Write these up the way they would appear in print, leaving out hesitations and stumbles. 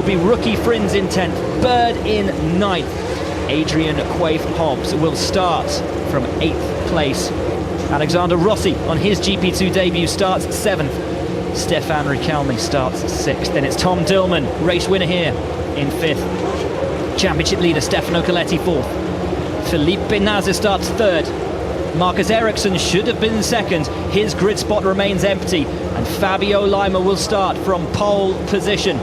be rookie Frins in 10th, Bird in 9th. Adrian Quaife-Hobbs will start from 8th place. Alexander Rossi on his GP2 debut starts 7th. Stefan Ricalmi starts 6th. Then it's Tom Dillman, race winner here, in 5th. Championship leader Stefano Coletti 4th. Felipe Nasr starts 3rd. Marcus Ericsson should have been 2nd. His grid spot remains empty. And Fabio Lima will start from pole position.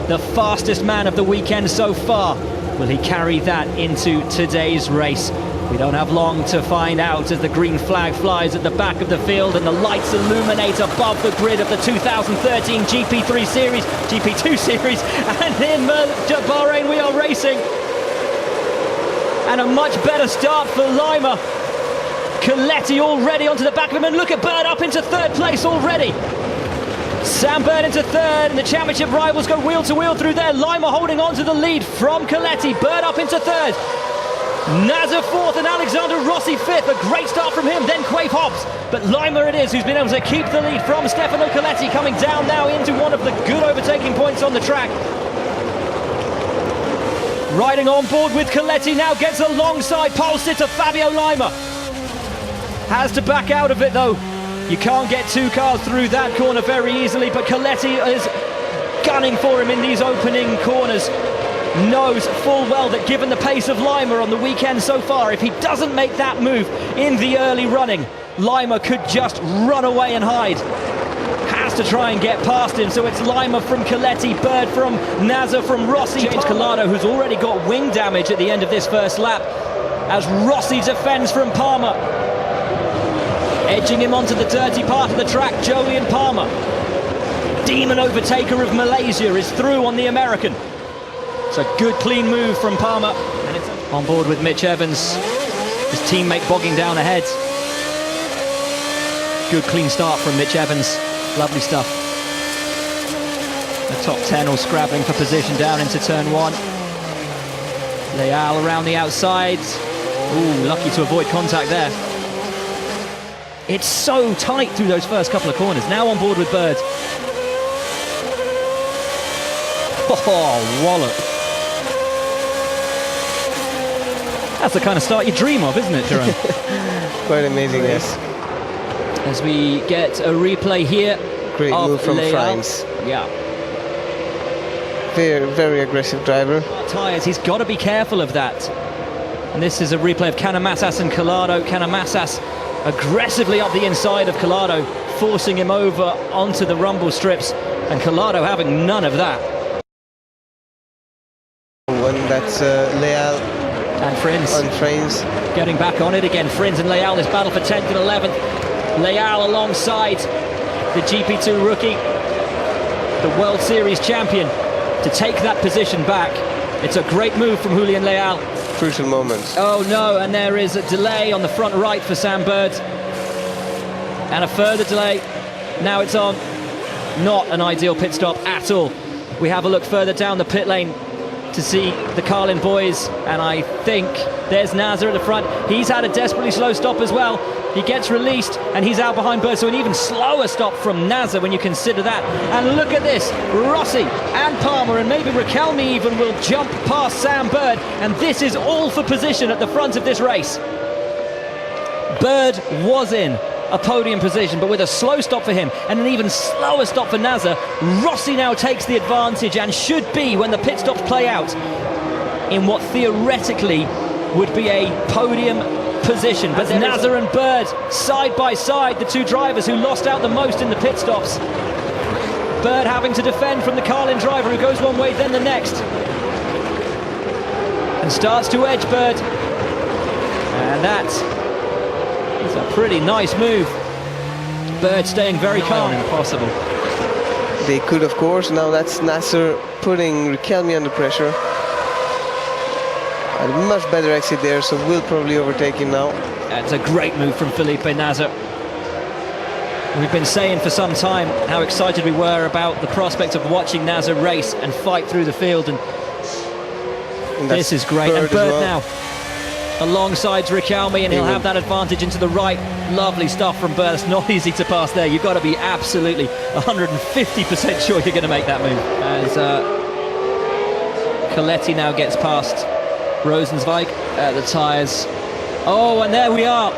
The fastest man of the weekend so far. Will he carry that into today's race? We don't have long to find out as the green flag flies at the back of the field and the lights illuminate above the grid of the 2013 GP2 Series, and in Bahrain we are racing. And a much better start for Lima. Coletti already onto the back of him, and look at Bird up into 3rd place already. Sam Bird into 3rd, and the championship rivals go wheel to wheel through there. Lima holding on to the lead from Coletti. Bird up into 3rd. Nasr 4th and Alexander Rossi 5th. A great start from him, then Quaife-Hobbs. But Lima it is who's been able to keep the lead from Stefano Coletti, coming down now into one of the good overtaking points on the track. Riding on board with Coletti now gets alongside pole sitter Fabio Lima. Has to back out of it though. You can't get 2 cars through that corner very easily, but Coletti is gunning for him in these opening corners. Knows full well that given the pace of Lima on the weekend so far, if he doesn't make that move in the early running, Lima could just run away and hide. Has to try and get past him, so it's Lima from Coletti, Bird from Nasr from Rossi. James Collado, who's already got wing damage at the end of this first lap, as Rossi defends from Palmer. Edging him onto the dirty part of the track, Jolyon Palmer. Demon overtaker of Malaysia is through on the American. It's a good clean move from Palmer. And it's on board with Mitch Evans, his teammate bogging down ahead. Good clean start from Mitch Evans. Lovely stuff. The top 10 all scrabbling for position down into turn 1. Leal around the outside. Ooh, lucky to avoid contact there. It's so tight through those first couple of corners. Now on board with Bird. Oh, wallop. That's the kind of start you dream of, isn't it, Jerome? Quite amazing, yes. As we get a replay here. Great move from Frins. Yeah. Very, very aggressive driver. Tyres, he's got to be careful of that. And this is a replay of Canamassas and Collado. Canamassas aggressively up the inside of Collado, forcing him over onto the rumble strips, and Collado having none of that. And that's Leal and Frins. Getting back on it again. Frins and Leal, this battle for 10th and 11th. Leal alongside the GP2 rookie, the World Series champion, to take that position back. It's a great move from Julian Leal. Crucial moment. Oh no, and there is a delay on the front right for Sam Bird. And a further delay. Now it's on. Not an ideal pit stop at all. We have a look further down the pit lane to see the Carlin boys, and I think there's Nasr at the front. He's had a desperately slow stop as well. He gets released and he's out behind Bird, so an even slower stop from Nasr when you consider that. And look at this, Rossi and Palmer, and maybe Ricalmi even will jump past Sam Bird, and this is all for position at the front of this race. Bird was in a podium position, but with a slow stop for him and an even slower stop for Nasr, Rossi now takes the advantage and should be, when the pit stops play out, in what theoretically would be a podium position. But Nasr and Bird side by side, the two drivers who lost out the most in the pit stops. Bird having to defend from the Carlin driver, who goes one way then the next, and starts to edge Bird, and that is a pretty nice move. Bird staying very calm. Impossible. They could, of course. Now that's Nasr putting Ricalmi under pressure. A much better exit there, so we'll probably overtake him now. That's a great move from Felipe Nasr. We've been saying for some time how excited we were about the prospect of watching Nasr race and fight through the field, and this is great. And Bird now alongside Ricalmi, and he'll have that advantage into the right. Lovely stuff from Bird. It's not easy to pass there. You've got to be absolutely 150% sure you're going to make that move. As Coletti now gets past Rosenzweig at the tyres. Oh, and there we are.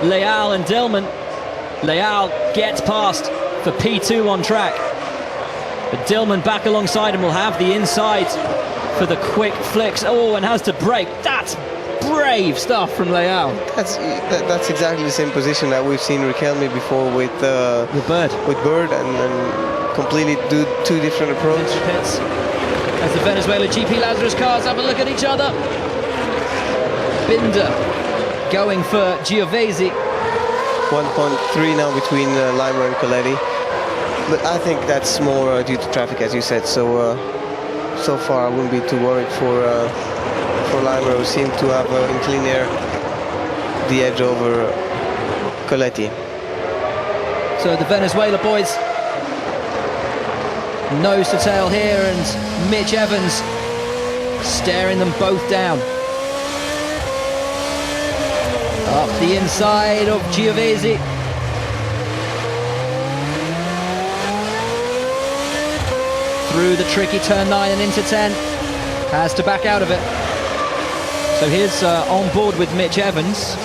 Leal and Dillman. Leal gets past for P2 on track. But Dillman back alongside him will have the inside for the quick flicks. Oh, and has to brake. That's brave stuff from Leal. That's exactly the same position that we've seen Riquelme before with Bird. And completely do two different approaches. Pits. As the Venezuela GP Lazarus cars have a look at each other. Binder going for Giovese. 1.3 now between Lima and Coletti. But I think that's more due to traffic, as you said. So far, I wouldn't be too worried for Lima, who seem to have in clean air the edge over Coletti. So the Venezuela boys, nose to tail here, and Mitch Evans staring them both down. Up the inside of Giovese. Through the tricky turn 9 and into 10. Has to back out of it. So here's on board with Mitch Evans.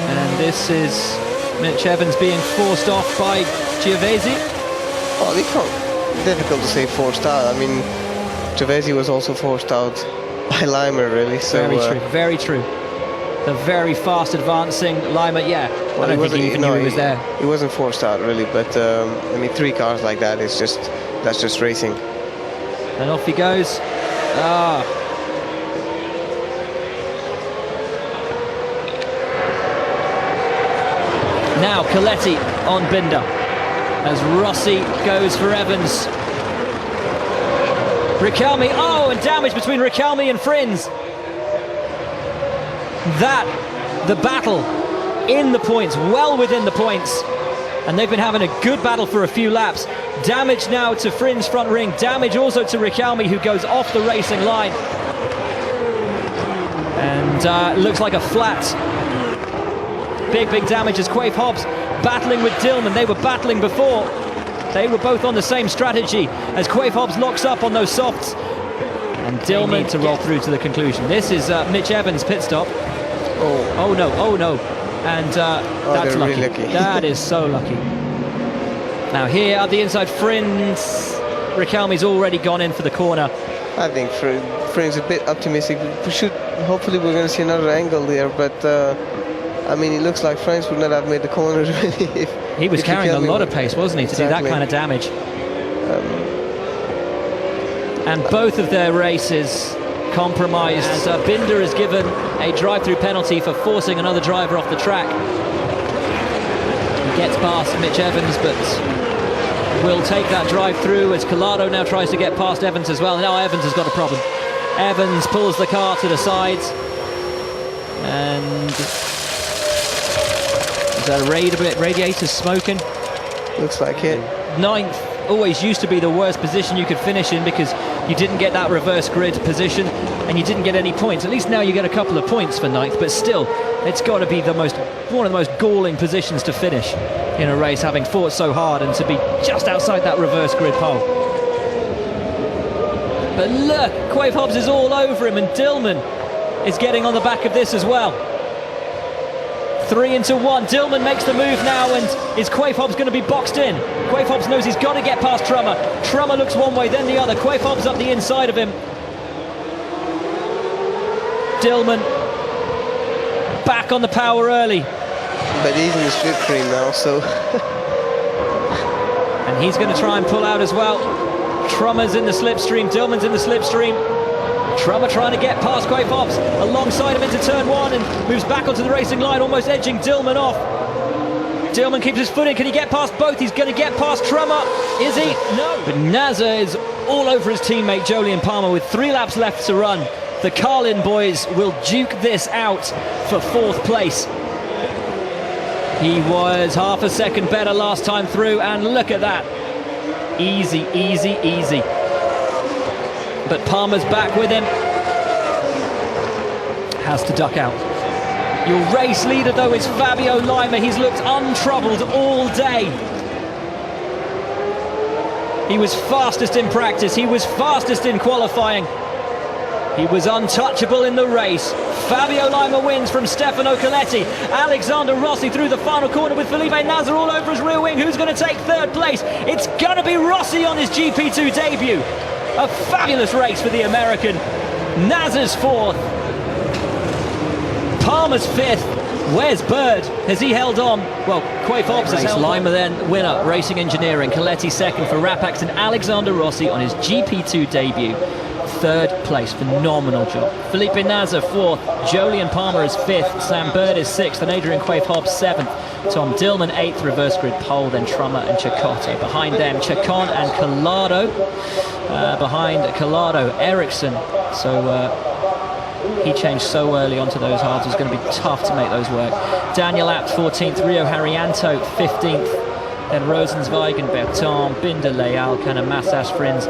And this is Mitch Evans being forced off by Giovese. Well, it's not difficult to say forced out. I mean, Giovese was also forced out by Lima, really. So, very true, very true. The very fast advancing Lima, yeah. Well, I don't think he even knew he was there. He wasn't forced out, really, but I mean, 3 cars like that is that's just racing. And off he goes. Ah. Now Coletti on Binder as Rossi goes for Evans. Riquelme, oh, and damage between Riquelme and Frins. That, the battle in the points, well within the points, and they've been having a good battle for a few laps. Damage now to Frins' front ring, damage also to Riquelme, who goes off the racing line. And looks like a flat. Big damage as Quaife Hobbs battling with Dillman. They were battling before. They were both on the same strategy as Quaife Hobbs locks up on those softs. And Dillman to roll through to the conclusion. This is Mitch Evans' pit stop. Oh no. And that's lucky. Really lucky. That is so lucky. Now here at the inside, Frins. Riquelme's already gone in for the corner. I think Frins a bit optimistic. Hopefully we're going to see another angle there, but I mean, it looks like Frins would not have made the corner really. He was carrying a lot of pace, wasn't he, to do that kind of damage. And both of their races compromised. Binder is given a drive-through penalty for forcing another driver off the track. He gets past Mitch Evans, but will take that drive-through as Collado now tries to get past Evans as well. Now Evans has got a problem. Evans pulls the car to the sides, and is that radiator smoking? Looks like it. 9th always used to be the worst position you could finish in because you didn't get that reverse grid position and you didn't get any points. At least now you get a couple of points for 9th, but still, it's got to be one of the most galling positions to finish in a race, having fought so hard and to be just outside that reverse grid pole. But look, Quaife Hobbs is all over him, and Dillman is getting on the back of this as well. 3 into 1. Dillman makes the move now, and is Quaife Hobbs going to be boxed in? Quaife Hobbs knows he's got to get past Trummer. Trummer looks one way, then the other. Quaife Hobbs up the inside of him. Dillman back on the power early. But he's in the slipstream now, so... and he's going to try and pull out as well. Trummer's in the slipstream, Dillman's in the slipstream. Trummer trying to get past Quaife Hobbs alongside him into turn 1 and moves back onto the racing line, almost edging Dillman off. Dillman keeps his foot in. Can he get past both? He's going to get past Trummer. Is he? No. But Nasser is all over his teammate Jolyon Palmer with 3 laps left to run. The Carlin boys will duke this out for 4th place. He was half a second better last time through, and look at that. Easy. But Palmer's back with him. Has to duck out. Your race leader, though, is Fabio Lima. He's looked untroubled all day. He was fastest in practice, he was fastest in qualifying. He was untouchable in the race. Fabio Lima wins from Stefano Coletti. Alexander Rossi through the final corner with Felipe Nasr all over his rear wing. Who's going to take third place? It's going to be Rossi on his GP2 debut. A fabulous race for the American. Nasr's fourth. Palmer's fifth. Where's Bird? Has he held on? Well, Quaife Hobbs has held Lima on. Then winner, Racing Engineering. Coletti second for Rapax, and Alexander Rossi on his GP2 debut. Third place, phenomenal job. Felipe Nasr fourth, Jolyon Palmer is fifth, Sam Bird is sixth, and Adrian Quaife Hobbs seventh. Tom Dillman eighth, reverse grid pole, then Trummer and Cecotto. Behind them, Chacon and Collado. Behind Collado, Ericsson. So he changed so early onto those halves, it's going to be tough to make those work. Daniel Abt 14th, Rio Haryanto 15th, then Rosenzweigen, Berton, Binder, Leal, Canamassas, Frins.